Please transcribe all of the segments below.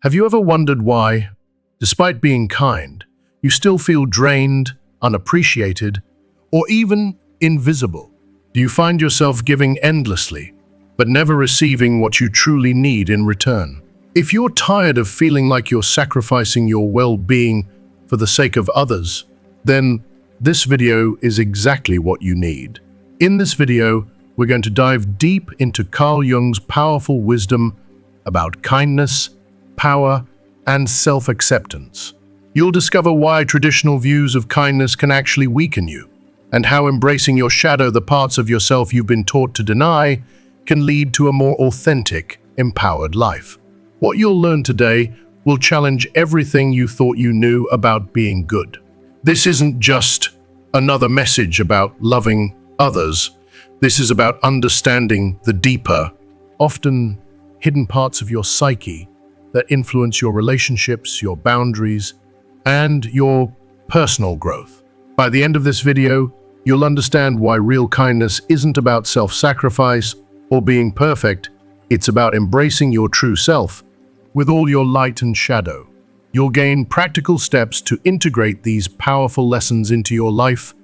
Have you ever wondered why, despite being kind, you still feel drained, unappreciated, or even invisible? Do you find yourself giving endlessly, but never receiving what you truly need in return? If you're tired of feeling like you're sacrificing your well-being for the sake of others, then this video is exactly what you need. In this video, we're going to dive deep into Carl Jung's powerful wisdom about kindness, power, and self-acceptance. You'll discover why traditional views of kindness can actually weaken you, and how embracing your shadow, the parts of yourself you've been taught to deny, can lead to a more authentic, empowered life. What you'll learn today will challenge everything you thought you knew about being good. This isn't just another message about loving others. This is about understanding the deeper, often hidden parts of your psyche that influence your relationships, your boundaries, and your personal growth. By the end of this video, you'll understand why real kindness isn't about self-sacrifice or being perfect. It's about embracing your true self with all your light and shadow. You'll gain practical steps to integrate these powerful lessons into your life,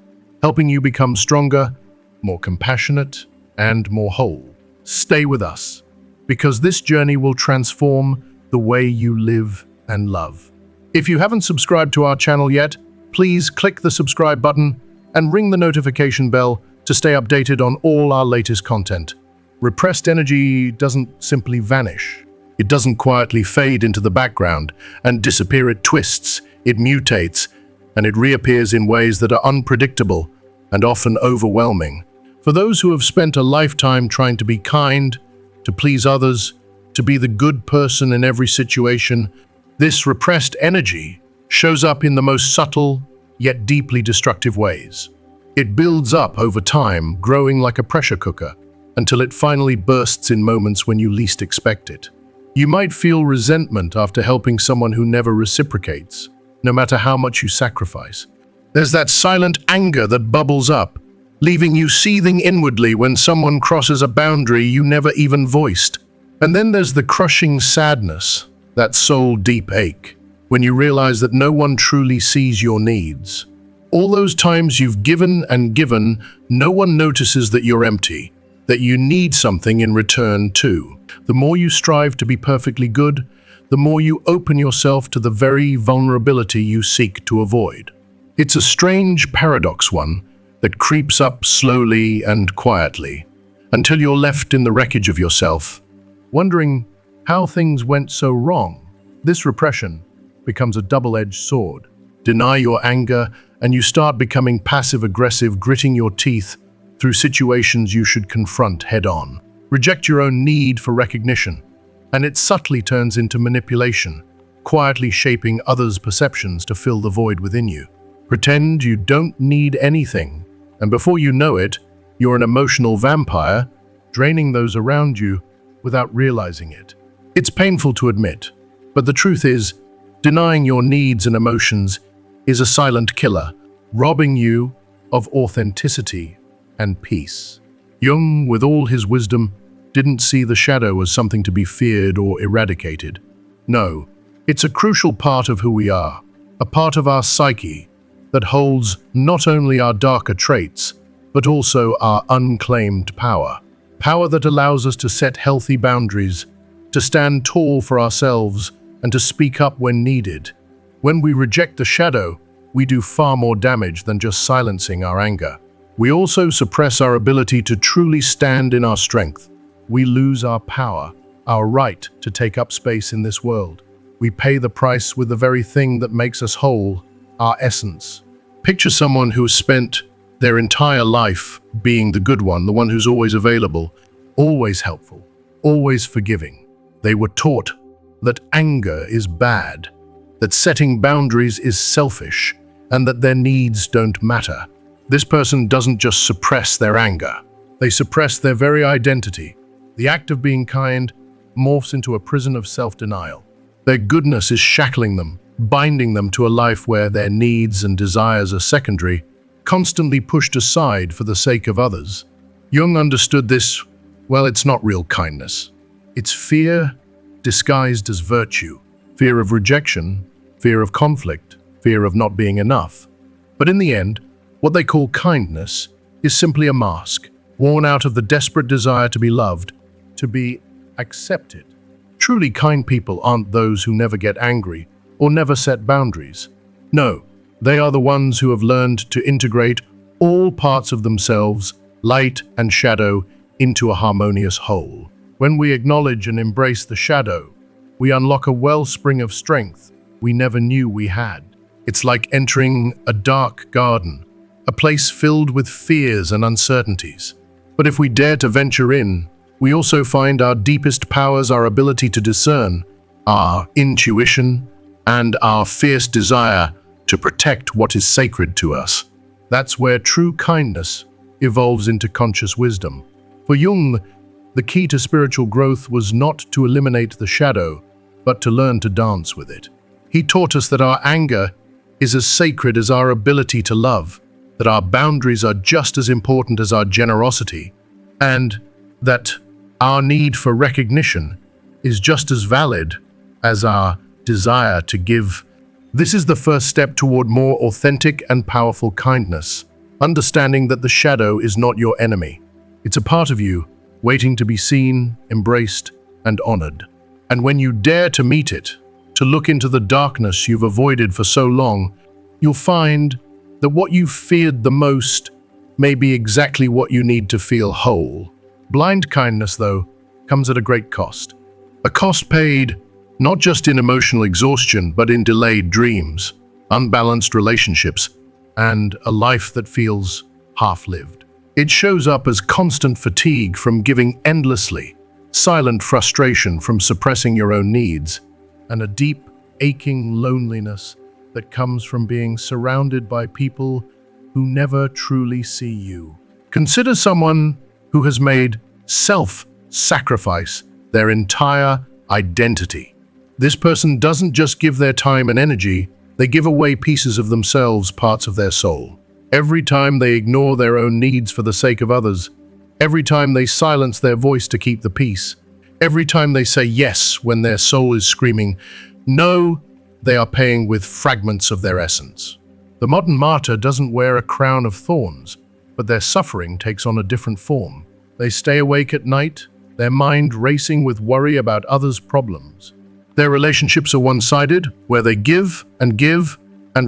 helping you become stronger, more compassionate, and more whole. Stay with us, because this journey will transform the way you live and love. If you haven't subscribed to our channel yet, please click the subscribe button and ring the notification bell to stay updated on all our latest content. Repressed energy doesn't simply vanish. It doesn't quietly fade into the background and disappear. It twists, it mutates, and it reappears in ways that are unpredictable and often overwhelming. For those who have spent a lifetime trying to be kind, to please others, to be the good person in every situation, this repressed energy shows up in the most subtle yet deeply destructive ways. It builds up over time, growing like a pressure cooker, until it finally bursts in moments when you least expect it. You might feel resentment after helping someone who never reciprocates, no matter how much you sacrifice. There's that silent anger that bubbles up, leaving you seething inwardly when someone crosses a boundary you never even voiced. And then there's the crushing sadness, that soul-deep ache, when you realize that no one truly sees your needs. All those times you've given and given, no one notices that you're empty, that you need something in return too. The more you strive to be perfectly good, the more you open yourself to the very vulnerability you seek to avoid. It's a strange paradox, one that creeps up slowly and quietly, until you're left in the wreckage of yourself, wondering how things went so wrong. This repression becomes a double-edged sword. Deny your anger, and you start becoming passive-aggressive, gritting your teeth through situations you should confront head-on. Reject your own need for recognition, and it subtly turns into manipulation, quietly shaping others' perceptions to fill the void within you. Pretend you don't need anything, and before you know it, you're an emotional vampire, draining those around you without realizing it. It's painful to admit, but the truth is, denying your needs and emotions is a silent killer, robbing you of authenticity and peace. Jung, with all his wisdom, didn't see the shadow as something to be feared or eradicated. No, it's a crucial part of who we are, a part of our psyche that holds not only our darker traits, but also our unclaimed power. Power that allows us to set healthy boundaries, to stand tall for ourselves, and to speak up when needed. When we reject the shadow, we do far more damage than just silencing our anger. We also suppress our ability to truly stand in our strength. We lose our power, our right to take up space in this world. We pay the price with the very thing that makes us whole, our essence. Picture someone who has spent their entire life being the good one, the one who's always available, always helpful, always forgiving. They were taught that anger is bad, that setting boundaries is selfish, and that their needs don't matter. This person doesn't just suppress their anger, they suppress their very identity. The act of being kind morphs into a prison of self-denial. Their goodness is shackling them, binding them to a life where their needs and desires are secondary, constantly pushed aside for the sake of others. Jung understood this. Well, it's not real kindness. It's fear disguised as virtue. fear of rejection, fear of conflict, fear of not being enough. But in the end, what they call kindness is simply a mask, worn out of the desperate desire to be loved, to be accepted. Truly kind people aren't those who never get angry or never set boundaries. No, they are the ones who have learned to integrate all parts of themselves, light and shadow, into a harmonious whole. When we acknowledge and embrace the shadow, we unlock a wellspring of strength we never knew we had. It's like entering a dark garden, a place filled with fears and uncertainties. But if we dare to venture in, we also find our deepest powers, our ability to discern, our intuition, and our fierce desire to protect what is sacred to us. That's where true kindness evolves into conscious wisdom. For Jung, the key to spiritual growth was not to eliminate the shadow, but to learn to dance with it. He taught us that our anger is as sacred as our ability to love, that our boundaries are just as important as our generosity, and that our need for recognition is just as valid as our desire to give. This is the first step toward more authentic and powerful kindness, understanding that the shadow is not your enemy. It's a part of you, waiting to be seen, embraced, and honored. And when you dare to meet it, to look into the darkness you've avoided for so long, you'll find that what you feared the most may be exactly what you need to feel whole. Blind kindness, though, comes at a great cost. A cost paid not just in emotional exhaustion, but in delayed dreams, unbalanced relationships, and a life that feels half-lived. It shows up as constant fatigue from giving endlessly, silent frustration from suppressing your own needs, and a deep, aching loneliness that comes from being surrounded by people who never truly see you. Consider someone who has made self-sacrifice their entire identity. This person doesn't just give their time and energy, they give away pieces of themselves, parts of their soul. Every time they ignore their own needs for the sake of others, every time they silence their voice to keep the peace, every time they say yes when their soul is screaming no, they are paying with fragments of their essence. The modern martyr doesn't wear a crown of thorns, but their suffering takes on a different form. They stay awake at night, their mind racing with worry about others' problems. Their relationships are one-sided, where they give and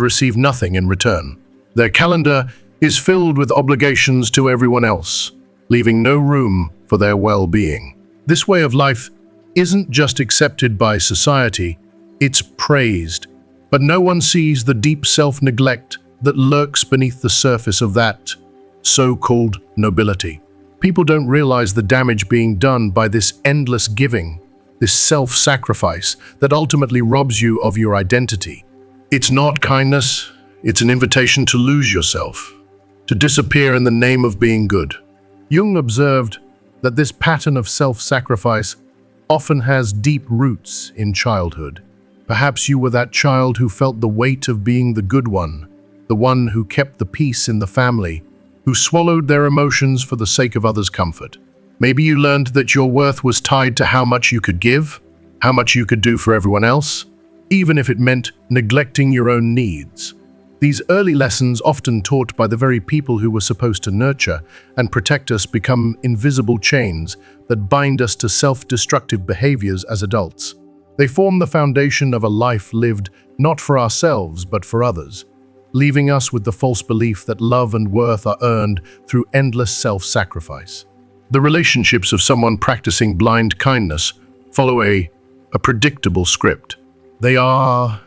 receive nothing in return. Their calendar is filled with obligations to everyone else, leaving no room for their well-being. This way of life isn't just accepted by society, it's praised. But no one sees the deep self-neglect that lurks beneath the surface of that so-called nobility. People don't realize the damage being done by this endless giving, this self-sacrifice that ultimately robs you of your identity. It's not kindness, it's an invitation to lose yourself, to disappear in the name of being good. Jung observed that this pattern of self-sacrifice often has deep roots in childhood. Perhaps you were that child who felt the weight of being the good one, the one who kept the peace in the family, who swallowed their emotions for the sake of others' comfort. Maybe you learned that your worth was tied to how much you could give, how much you could do for everyone else, even if it meant neglecting your own needs. These early lessons, often taught by the very people who were supposed to nurture and protect us, become invisible chains that bind us to self-destructive behaviors as adults. They form the foundation of a life lived not for ourselves but for others, leaving us with the false belief that love and worth are earned through endless self-sacrifice. The relationships of someone practicing blind kindness follow a predictable script. They are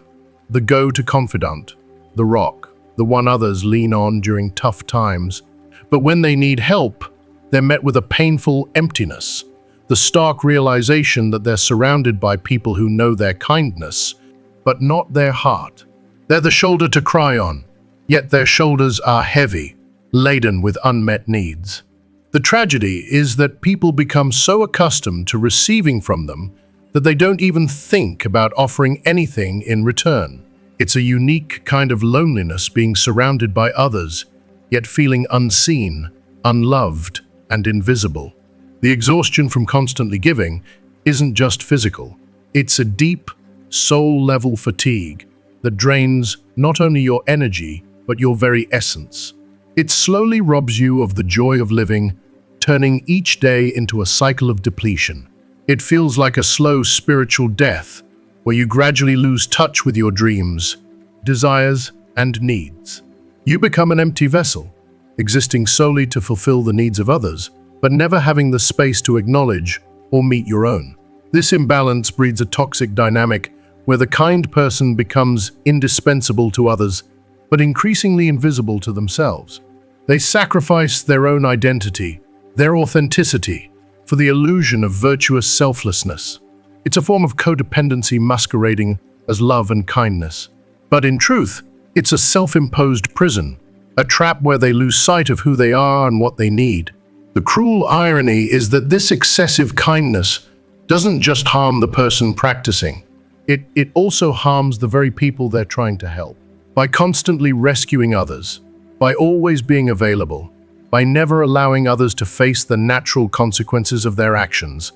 the go-to confidant, the rock, the one others lean on during tough times. But when they need help, they're met with a painful emptiness, the stark realization that they're surrounded by people who know their kindness, but not their heart. They're the shoulder to cry on, yet their shoulders are heavy, laden with unmet needs. The tragedy is that people become so accustomed to receiving from them that they don't even think about offering anything in return. It's a unique kind of loneliness, being surrounded by others, yet feeling unseen, unloved, and invisible. The exhaustion from constantly giving isn't just physical. It's a deep, soul-level fatigue that drains not only your energy, but your very essence. It slowly robs you of the joy of living, turning each day into a cycle of depletion. It feels like a slow spiritual death, where you gradually lose touch with your dreams, desires, and needs. You become an empty vessel, existing solely to fulfill the needs of others, but never having the space to acknowledge or meet your own. This imbalance breeds a toxic dynamic where the kind person becomes indispensable to others, but increasingly invisible to themselves. They sacrifice their own identity, their authenticity, for the illusion of virtuous selflessness. It's a form of codependency masquerading as love and kindness. But in truth, it's a self-imposed prison, a trap where they lose sight of who they are and what they need. The cruel irony is that this excessive kindness doesn't just harm the person practicing. It also harms the very people they're trying to help. By constantly rescuing others, by always being available, by never allowing others to face the natural consequences of their actions,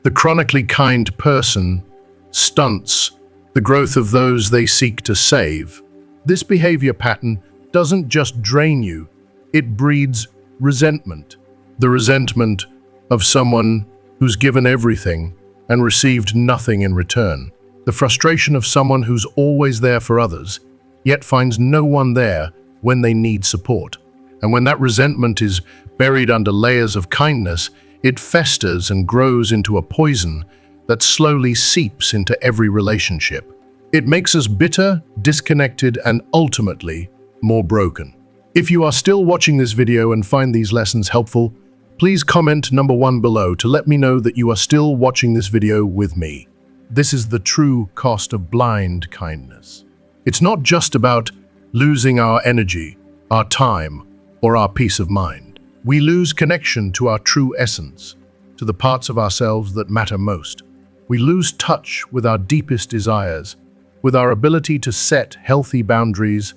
the chronically kind person stunts the growth of those they seek to save. This behavior pattern doesn't just drain you, it breeds resentment. The resentment of someone who's given everything and received nothing in return. The frustration of someone who's always there for others, yet finds no one there when they need support. And when that resentment is buried under layers of kindness, it festers and grows into a poison that slowly seeps into every relationship. It makes us bitter, disconnected, and ultimately more broken. If you are still watching this video and find these lessons helpful, please comment number 1 below to let me know that you are still watching this video with me. This is the true cost of blind kindness. It's not just about losing our energy, our time, or our peace of mind. We lose connection to our true essence, to the parts of ourselves that matter most. We lose touch with our deepest desires, with our ability to set healthy boundaries,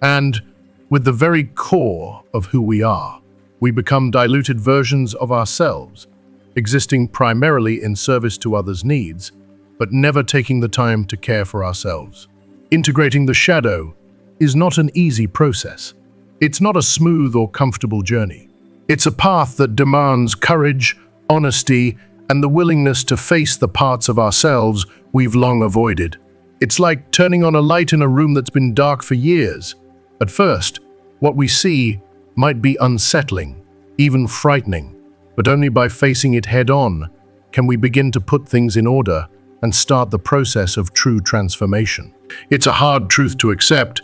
and with the very core of who we are. We become diluted versions of ourselves, existing primarily in service to others' needs, but never taking the time to care for ourselves. Integrating the shadow is not an easy process. It's not a smooth or comfortable journey. It's a path that demands courage, honesty, and the willingness to face the parts of ourselves we've long avoided. It's like turning on a light in a room that's been dark for years. At first, what we see might be unsettling, even frightening, but only by facing it head-on can we begin to put things in order and start the process of true transformation. It's a hard truth to accept,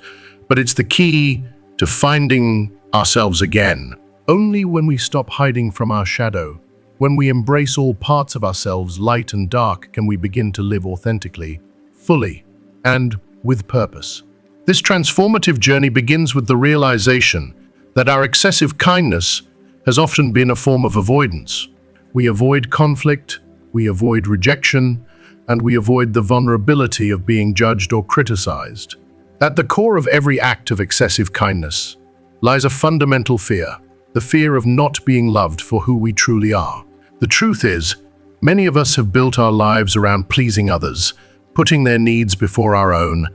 but it's the key to finding ourselves again. Only when we stop hiding from our shadow, when we embrace all parts of ourselves, light and dark, can we begin to live authentically, fully, and with purpose. This transformative journey begins with the realization that our excessive kindness has often been a form of avoidance. We avoid conflict, we avoid rejection, and we avoid the vulnerability of being judged or criticized. At the core of every act of excessive kindness lies a fundamental fear, the fear of not being loved for who we truly are. The truth is, many of us have built our lives around pleasing others, putting their needs before our own,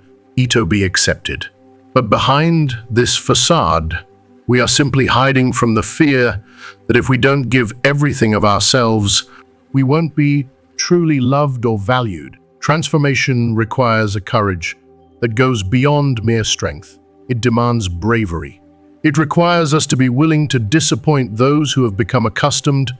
to be accepted. But behind this facade, we are simply hiding from the fear that if we don't give everything of ourselves, we won't be truly loved or valued. Transformation requires a courage that goes beyond mere strength. It demands bravery. It requires us to be willing to disappoint those who have become accustomed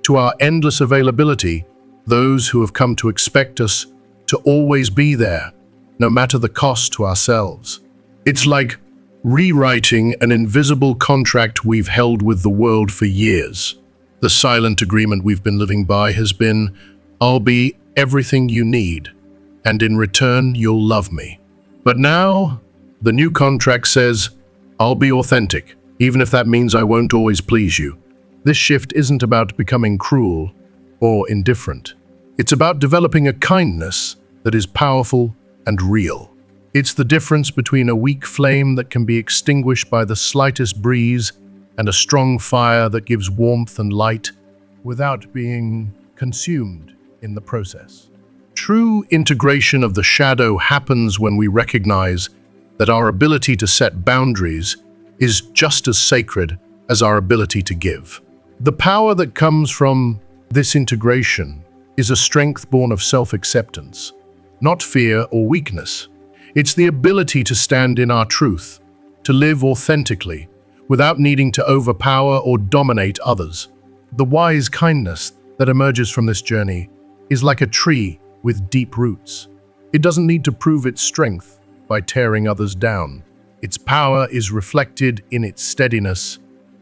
to our endless availability, those who have come to expect us to always be there, no matter the cost to ourselves. It's like rewriting an invisible contract we've held with the world for years. The silent agreement we've been living by has been, I'll be everything you need, and in return, you'll love me. But now, the new contract says, I'll be authentic, even if that means I won't always please you. This shift isn't about becoming cruel or indifferent. It's about developing a kindness that is powerful and real. It's the difference between a weak flame that can be extinguished by the slightest breeze and a strong fire that gives warmth and light without being consumed in the process. True integration of the shadow happens when we recognize that our ability to set boundaries is just as sacred as our ability to give. The power that comes from this integration is a strength born of self-acceptance, not fear or weakness. It's the ability to stand in our truth, to live authentically, without needing to overpower or dominate others. The wise kindness that emerges from this journey is like a tree with deep roots. It doesn't need to prove its strength by tearing others down. Its power is reflected in its steadiness,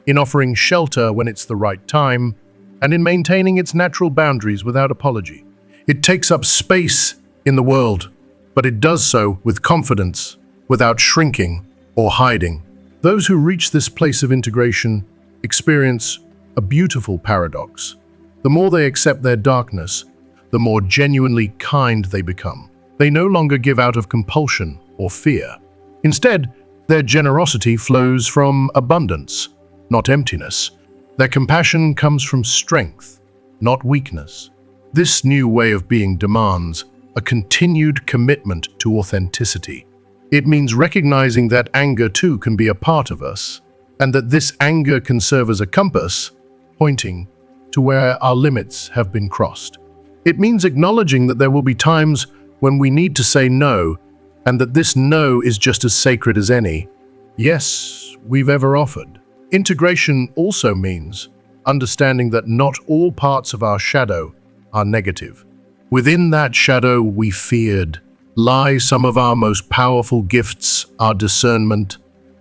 in offering shelter when it's the right time, and in maintaining its natural boundaries without apology. It takes up space in the world, but it does so with confidence, without shrinking or hiding. Those who reach this place of integration experience a beautiful paradox. The more they accept their darkness, the more genuinely kind they become. They no longer give out of compulsion or fear. Instead, their generosity flows from abundance, not emptiness. Their compassion comes from strength, not weakness. This new way of being demands a continued commitment to authenticity. It means recognizing that anger too can be a part of us, and that this anger can serve as a compass, pointing to where our limits have been crossed. It means acknowledging that there will be times when we need to say no, and that this no is just as sacred as any yes we've ever offered. Integration also means understanding that not all parts of our shadow are negative. Within that shadow we feared lie some of our most powerful gifts, our discernment,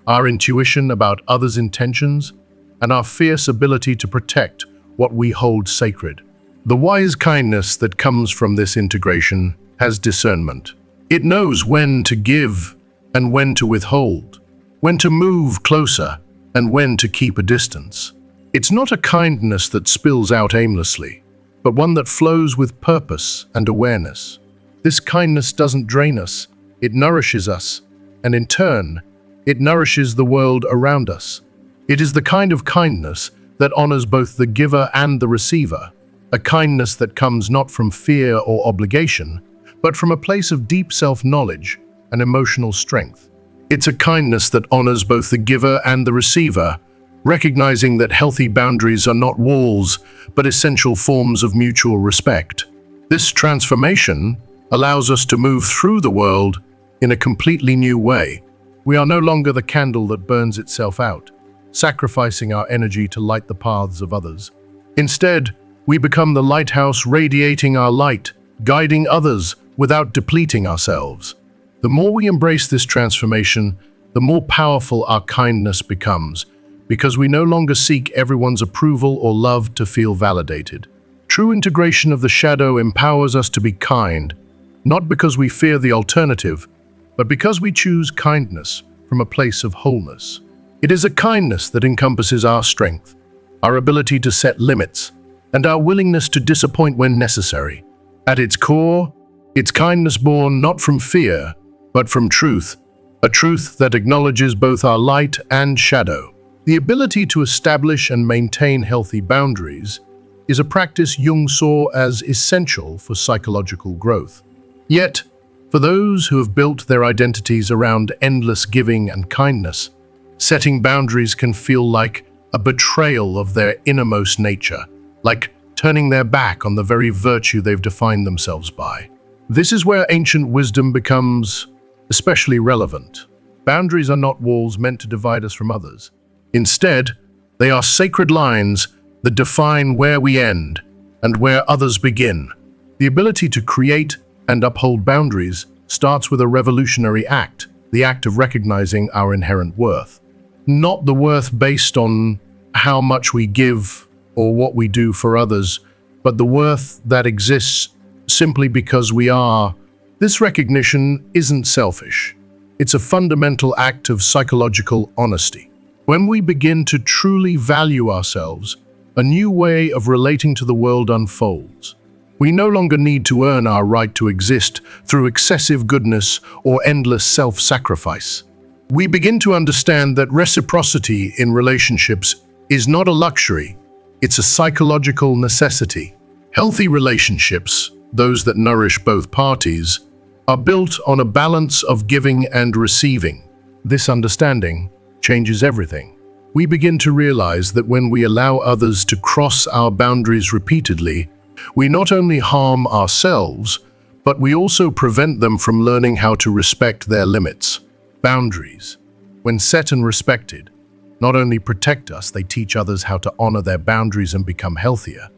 our intuition about others' intentions, and our fierce ability to protect what we hold sacred. The wise kindness that comes from this integration has discernment. It knows when to give and when to withhold, when to move closer and when to keep a distance. It's not a kindness that spills out aimlessly, but one that flows with purpose and awareness. This kindness doesn't drain us, it nourishes us, and in turn, it nourishes the world around us. It is the kind of kindness that honors both the giver and the receiver, a kindness that comes not from fear or obligation, but from a place of deep self-knowledge and emotional strength. It's a kindness that honors both the giver and the receiver, recognizing that healthy boundaries are not walls, but essential forms of mutual respect. This transformation allows us to move through the world in a completely new way. We are no longer the candle that burns itself out, sacrificing our energy to light the paths of others. Instead, we become the lighthouse radiating our light, guiding others without depleting ourselves. The more we embrace this transformation, the more powerful our kindness becomes, because we no longer seek everyone's approval or love to feel validated. True integration of the shadow empowers us to be kind, not because we fear the alternative, but because we choose kindness from a place of wholeness. It is a kindness that encompasses our strength, our ability to set limits, and our willingness to disappoint when necessary. At its core, it's kindness born not from fear, but from truth, a truth that acknowledges both our light and shadow. The ability to establish and maintain healthy boundaries is a practice Jung saw as essential for psychological growth. Yet, for those who have built their identities around endless giving and kindness, setting boundaries can feel like a betrayal of their innermost nature, like turning their back on the very virtue they've defined themselves by. This is where ancient wisdom becomes especially relevant. Boundaries are not walls meant to divide us from others. Instead, they are sacred lines that define where we end and where others begin. The ability to create and uphold boundaries starts with a revolutionary act, the act of recognizing our inherent worth. Not the worth based on how much we give or what we do for others, but the worth that exists simply because we are. This recognition isn't selfish. It's a fundamental act of psychological honesty. When we begin to truly value ourselves, a new way of relating to the world unfolds. We no longer need to earn our right to exist through excessive goodness or endless self-sacrifice. We begin to understand that reciprocity in relationships is not a luxury, it's a psychological necessity. Healthy relationships those that nourish both parties, are built on a balance of giving and receiving. This understanding changes everything. We begin to realize that when we allow others to cross our boundaries repeatedly, we not only harm ourselves, but we also prevent them from learning how to respect their limits. Boundaries, when set and respected, not only protect us, they teach others how to honor their boundaries and become healthier,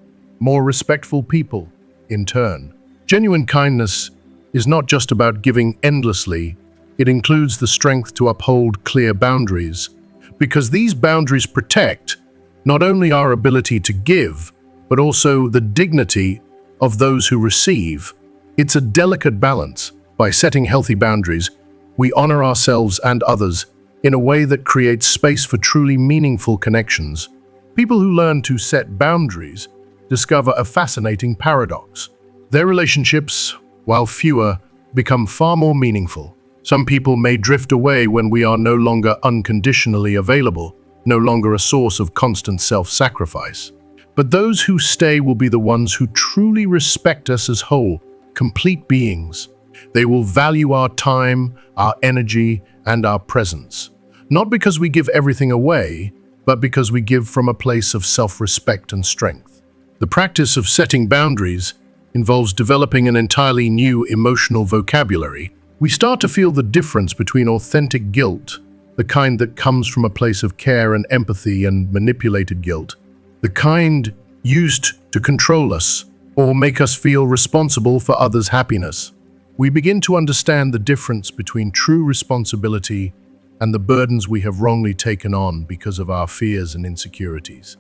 more respectful people. In turn, genuine kindness is not just about giving endlessly, it includes the strength to uphold clear boundaries, because these boundaries protect not only our ability to give, but also the dignity of those who receive. It's a delicate balance. By setting healthy boundaries, we honor ourselves and others in a way that creates space for truly meaningful connections. People who learn to set boundaries discover a fascinating paradox. Their relationships, while fewer, become far more meaningful. Some people may drift away when we are no longer unconditionally available, no longer a source of constant self-sacrifice. But those who stay will be the ones who truly respect us as whole, complete beings. They will value our time, our energy, and our presence. Not because we give everything away, but because we give from a place of self-respect and strength. The practice of setting boundaries involves developing an entirely new emotional vocabulary. We start to feel the difference between authentic guilt, the kind that comes from a place of care and empathy, and manipulated guilt, the kind used to control us or make us feel responsible for others' happiness. We begin to understand the difference between true responsibility and the burdens we have wrongly taken on because of our fears and insecurities.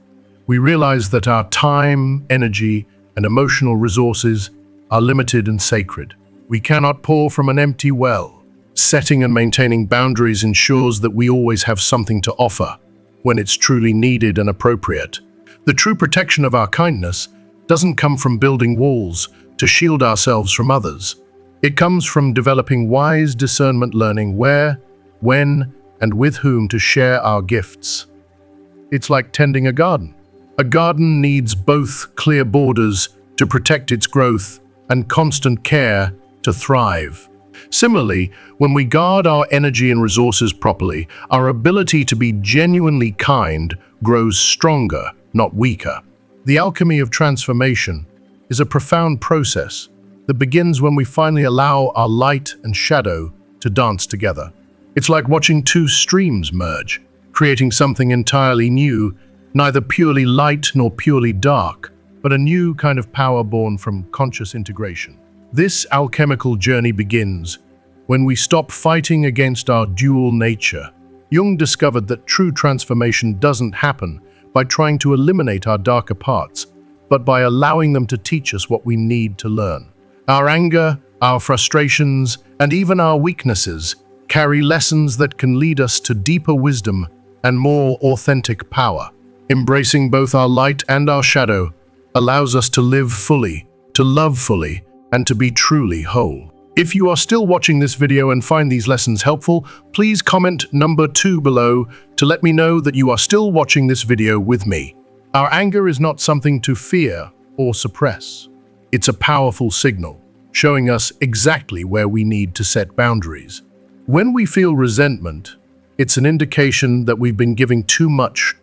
We realize that our time, energy, and emotional resources are limited and sacred. We cannot pour from an empty well. Setting and maintaining boundaries ensures that we always have something to offer when it's truly needed and appropriate. The true protection of our kindness doesn't come from building walls to shield ourselves from others. It comes from developing wise discernment, learning where, when, and with whom to share our gifts. It's like tending a garden. A garden needs both clear borders to protect its growth and constant care to thrive. Similarly, when we guard our energy and resources properly, our ability to be genuinely kind grows stronger, not weaker. The alchemy of transformation is a profound process that begins when we finally allow our light and shadow to dance together. It's like watching two streams merge, creating something entirely new, neither purely light nor purely dark, but a new kind of power born from conscious integration. This alchemical journey begins when we stop fighting against our dual nature. Jung discovered that true transformation doesn't happen by trying to eliminate our darker parts, but by allowing them to teach us what we need to learn. Our anger, our frustrations, and even our weaknesses carry lessons that can lead us to deeper wisdom and more authentic power. Embracing both our light and our shadow allows us to live fully, to love fully, and to be truly whole. If you are still watching this video and find these lessons helpful, please comment number 2 below to let me know that you are still watching this video with me. Our anger is not something to fear or suppress. It's a powerful signal, showing us exactly where we need to set boundaries. When we feel resentment, it's an indication that we've been giving too much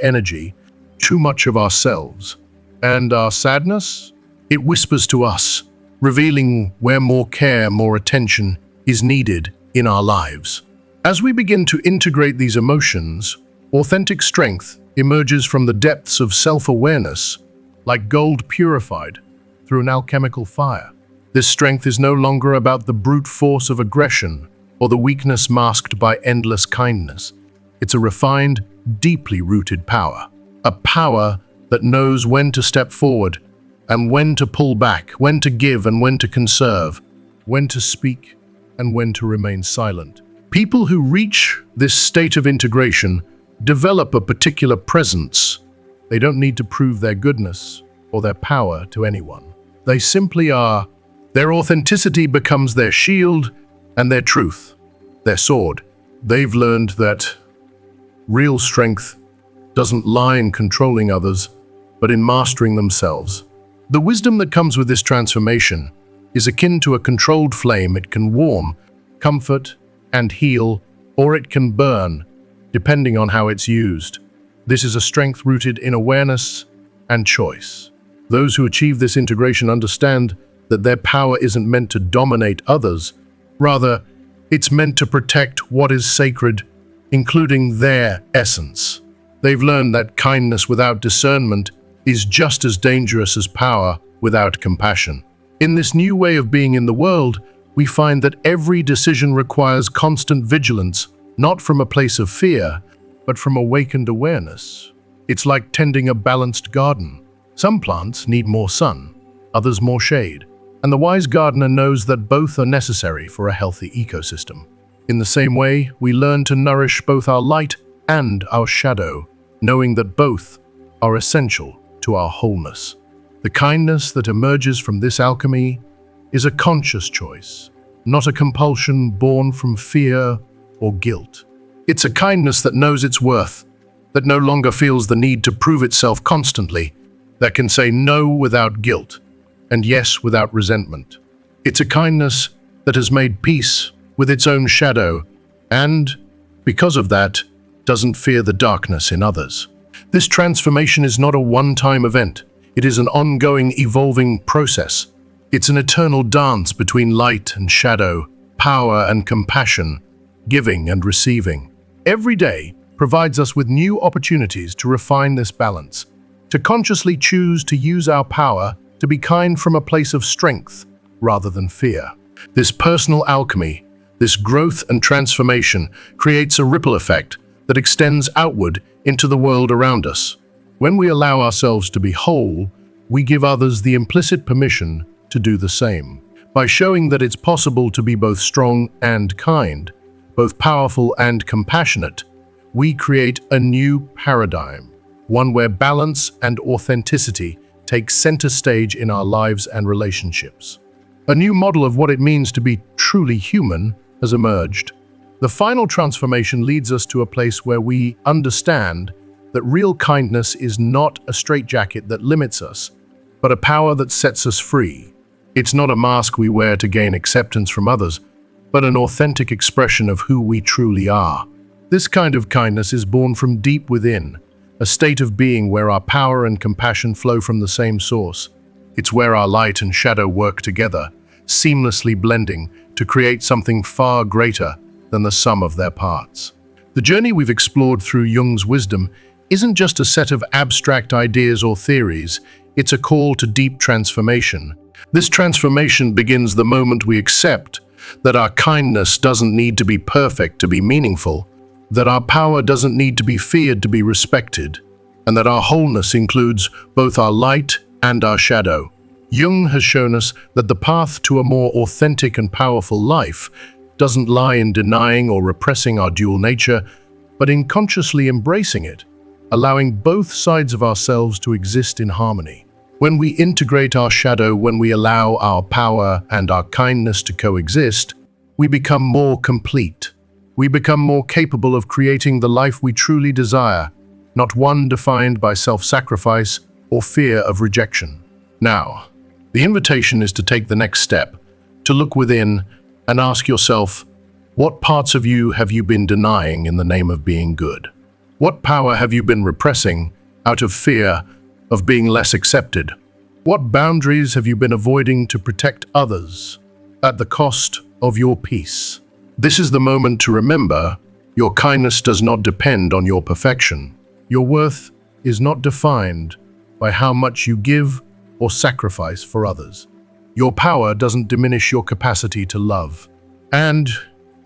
energy, too much of ourselves. And our sadness? It whispers to us, revealing where more care, more attention is needed in our lives. As we begin to integrate these emotions, authentic strength emerges from the depths of self-awareness, like gold purified through an alchemical fire. This strength is no longer about the brute force of aggression or the weakness masked by endless kindness. It's a refined, deeply rooted power. A power that knows when to step forward and when to pull back, when to give and when to conserve, when to speak and when to remain silent. People who reach this state of integration develop a particular presence. They don't need to prove their goodness or their power to anyone. They simply are. Their authenticity becomes their shield and their truth, their sword. They've learned that real strength doesn't lie in controlling others, but in mastering themselves. The wisdom that comes with this transformation is akin to a controlled flame. It can warm, comfort, and heal, or it can burn, depending on how it's used. This is a strength rooted in awareness and choice. Those who achieve this integration understand that their power isn't meant to dominate others. Rather, it's meant to protect what is sacred, including their essence. They've learned that kindness without discernment is just as dangerous as power without compassion. In this new way of being in the world, we find that every decision requires constant vigilance, not from a place of fear, but from awakened awareness. It's like tending a balanced garden. Some plants need more sun, others more shade, and the wise gardener knows that both are necessary for a healthy ecosystem. In the same way, we learn to nourish both our light and our shadow, knowing that both are essential to our wholeness. The kindness that emerges from this alchemy is a conscious choice, not a compulsion born from fear or guilt. It's a kindness that knows its worth, that no longer feels the need to prove itself constantly, that can say no without guilt and yes without resentment. It's a kindness that has made peace with its own shadow and, because of that, doesn't fear the darkness in others. This transformation is not a one-time event. It is an ongoing, evolving process. It's an eternal dance between light and shadow, power and compassion, giving and receiving. Every day provides us with new opportunities to refine this balance, to consciously choose to use our power to be kind from a place of strength rather than fear. This personal alchemy, this growth and transformation creates a ripple effect that extends outward into the world around us. When we allow ourselves to be whole, we give others the implicit permission to do the same. By showing that it's possible to be both strong and kind, both powerful and compassionate, we create a new paradigm, one where balance and authenticity take center stage in our lives and relationships. A new model of what it means to be truly human has emerged. The final transformation leads us to a place where we understand that real kindness is not a straitjacket that limits us, but a power that sets us free. It's not a mask we wear to gain acceptance from others, but an authentic expression of who we truly are. This kind of kindness is born from deep within, a state of being where our power and compassion flow from the same source. It's where our light and shadow work together, seamlessly blending to create something far greater than the sum of their parts. The journey we've explored through Jung's wisdom isn't just a set of abstract ideas or theories, it's a call to deep transformation. This transformation begins the moment we accept that our kindness doesn't need to be perfect to be meaningful, that our power doesn't need to be feared to be respected, and that our wholeness includes both our light and our shadow. Jung has shown us that the path to a more authentic and powerful life doesn't lie in denying or repressing our dual nature, but in consciously embracing it, allowing both sides of ourselves to exist in harmony. When we integrate our shadow, when we allow our power and our kindness to coexist, we become more complete. We become more capable of creating the life we truly desire, not one defined by self-sacrifice or fear of rejection. Now, the invitation is to take the next step, to look within and ask yourself, what parts of you have you been denying in the name of being good? What power have you been repressing out of fear of being less accepted? What boundaries have you been avoiding to protect others at the cost of your peace? This is the moment to remember, your kindness does not depend on your perfection. Your worth is not defined by how much you give or sacrifice for others. Your power doesn't diminish your capacity to love. And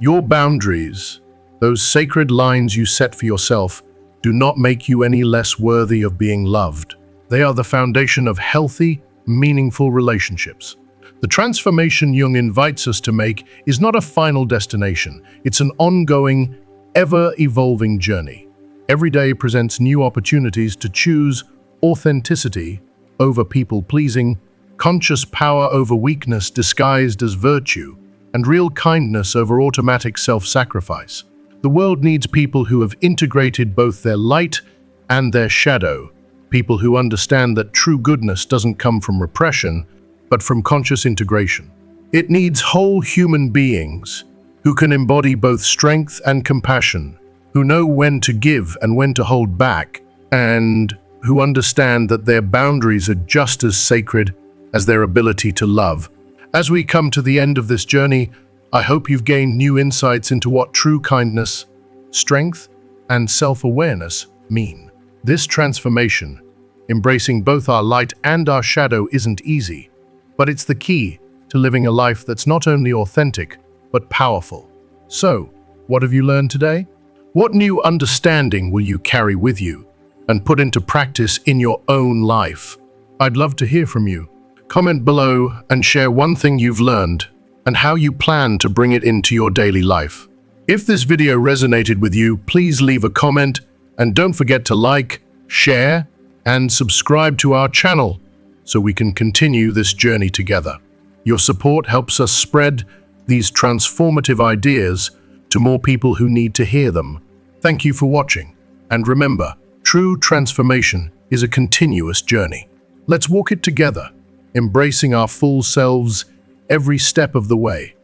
your boundaries, those sacred lines you set for yourself, do not make you any less worthy of being loved. They are the foundation of healthy, meaningful relationships. The transformation Jung invites us to make is not a final destination. It's an ongoing, ever-evolving journey. Every day presents new opportunities to choose authenticity over people-pleasing, conscious power over weakness disguised as virtue, and real kindness over automatic self-sacrifice. The world needs people who have integrated both their light and their shadow, people who understand that true goodness doesn't come from repression, but from conscious integration. It needs whole human beings who can embody both strength and compassion, who know when to give and when to hold back, and who understand that their boundaries are just as sacred as their ability to love. As we come to the end of this journey, I hope you've gained new insights into what true kindness, strength, and self-awareness mean. This transformation, embracing both our light and our shadow, isn't easy, but it's the key to living a life that's not only authentic, but powerful. So, what have you learned today? What new understanding will you carry with you and put into practice in your own life? I'd love to hear from you. Comment below and share one thing you've learned and how you plan to bring it into your daily life. If this video resonated with you, please leave a comment and don't forget to like, share, and subscribe to our channel so we can continue this journey together. Your support helps us spread these transformative ideas to more people who need to hear them. Thank you for watching, and remember, true transformation is a continuous journey. Let's walk it together, embracing our full selves every step of the way.